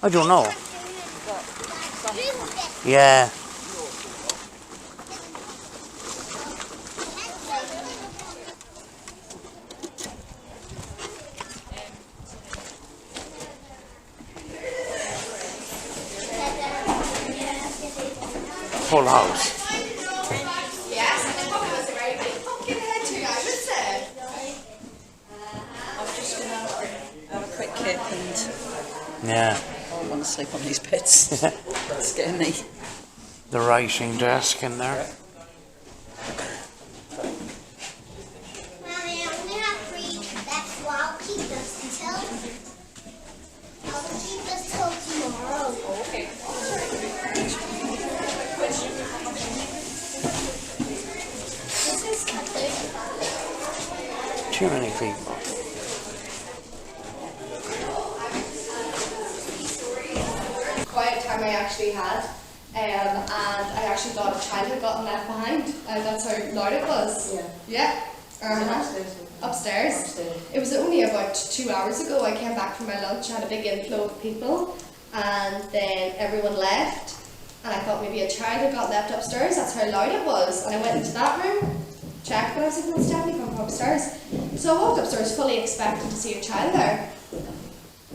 I don't know. Yeah. Full house. Yes, and it probably was a very big pumpkin head too, I would say. I'm just going to have a quick kick and... Yeah. I want to sleep on these bits. It's scaring me. The writing desk in there. Mommy, I only have 3 left, so I'll keep this till tomorrow. Okay. This is a big Too many people. Quiet time I actually had, and I actually thought a child had gotten left behind. That's how loud it was. Yeah. Upstairs. It was only about 2 hours ago. I came back from my lunch. I had a big inflow of people, and then everyone left. And I thought maybe a child had got left upstairs. That's how loud it was. And I went into that room, checked, but I was like, "No, Stephanie, come upstairs." So I walked upstairs, fully expecting to see a child there.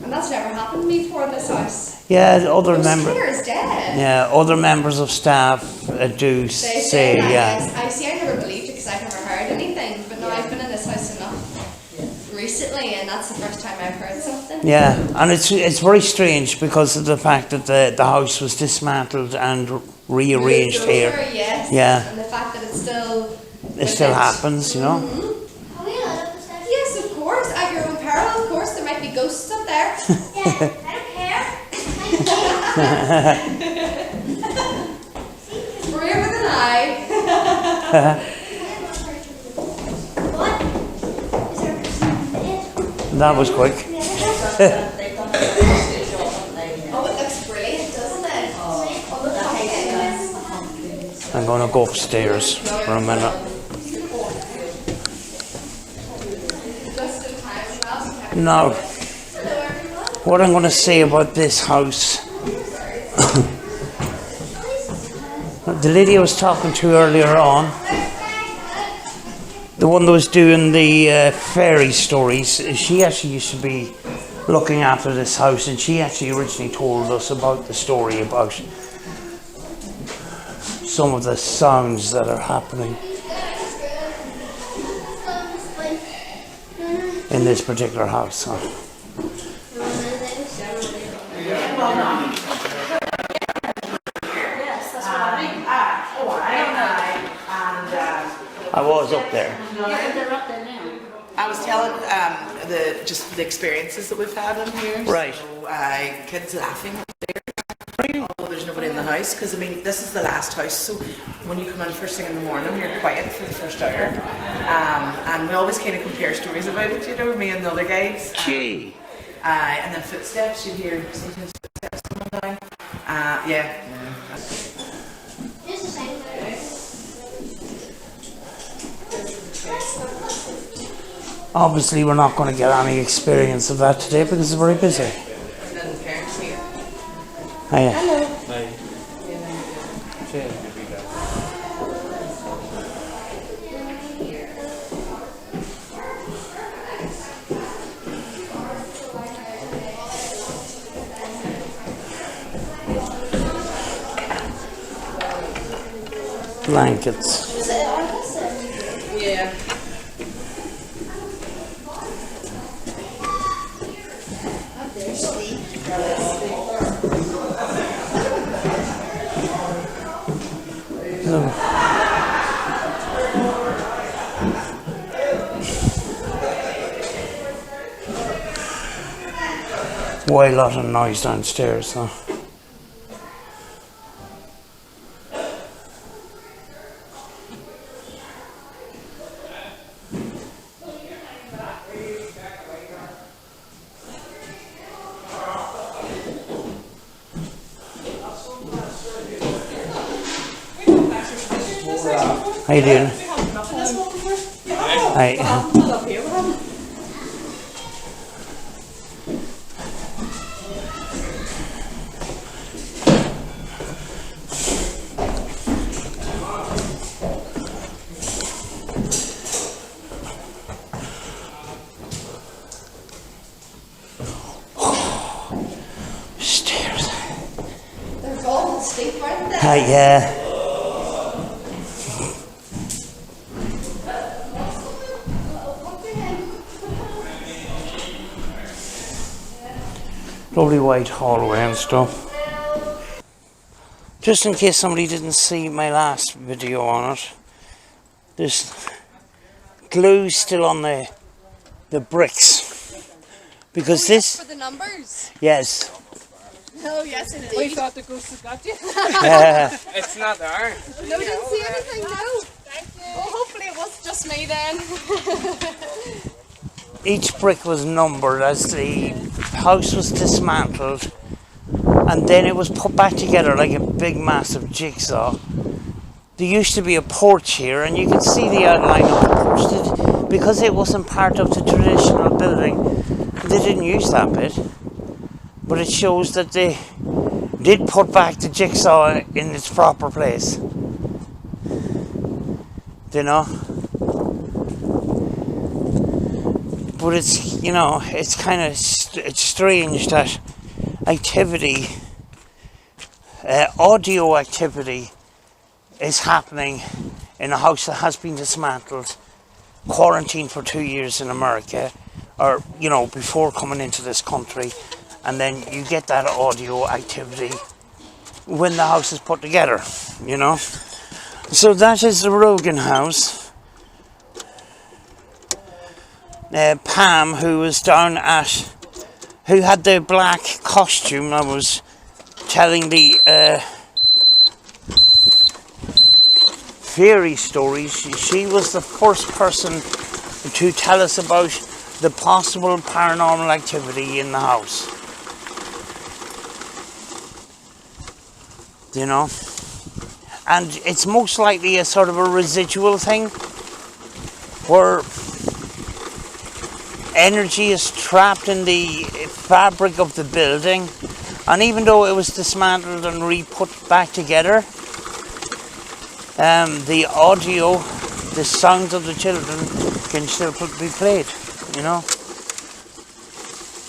And that's never happened to me before in this house. Yeah, other members. Is dead. Yeah, other members of staff do They say, that, yeah. yes. I see. I never believed it because I've never heard anything. But now I've been in this house enough recently, and that's the first time I've heard something. Yeah, and it's very strange because of the fact that the house was dismantled and rearranged Moved here. over, yes. Yeah. And the fact that it's still. It still happens, you know. Mm-hmm. Yes, of course. At your own peril, of course. There might be ghosts up there. Yeah, I don't care. Braver than I. What? Is there a person in it? That was quick. They've done the stage up, haven't they? Oh, it looks brilliant, doesn't it? Oh, the pumpkins. I'm going to go upstairs for a minute. Just in time. Now, what I'm going to say about this house, the lady I was talking to earlier on, the one that was doing the fairy stories, she actually used to be looking after this house, and she actually originally told us about the story about some of the sounds that are happening in this particular house. Huh? I was up there. I was telling just the experiences that we've had in here. Right. So, kids laughing up there. Although there's nobody in the house, because I mean this is the last house. So when you come in first thing in the morning, you're quiet for the first hour, and we always kind of compare stories about it. You know, me and the other guys. Gee. And then footsteps. You hear sometimes footsteps coming down. Yeah. There's a sign there. Obviously, we're not going to get any experience of that today because it's very busy. And then the parents here. Hiya. Hello. Blankets. Yeah. Quite a lot of noise downstairs, though. How you doing? Hi. weren't they? Yeah. Lovely white hallway and stuff. Just in case somebody didn't see my last video on it, there's glue still on the bricks. Because this... For the numbers? Yes. Oh, yes, indeed. We thought the ghost had got you. Yeah. It's not there. No, we didn't see anything, no. Thank you. Well, hopefully it wasn't just me then. Each brick was numbered as the house was dismantled, and then it was put back together like a big massive jigsaw. There used to be a porch here, and you can see the outline of the porch. Because it wasn't part of the traditional building, they didn't use that bit. But it shows that they did put back the jigsaw in its proper place. You know? But it's, you know, it's kind of it's strange that activity, audio activity, is happening in a house that has been dismantled, quarantined for 2 years in America, or, you know, before coming into this country, and then you get that audio activity when the house is put together, you know. So that is the ROGAN house. Pam, who was down at, who had the black costume, I was telling the fairy stories. She was the first person to tell us about the possible paranormal activity in the house. You know? And it's most likely a sort of a residual thing where energy is trapped in the fabric of the building, and even though it was dismantled and re-put back together, the audio, the sounds of the children can still be played, you know.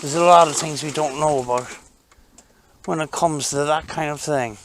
There's a lot of things we don't know about when it comes to that kind of thing.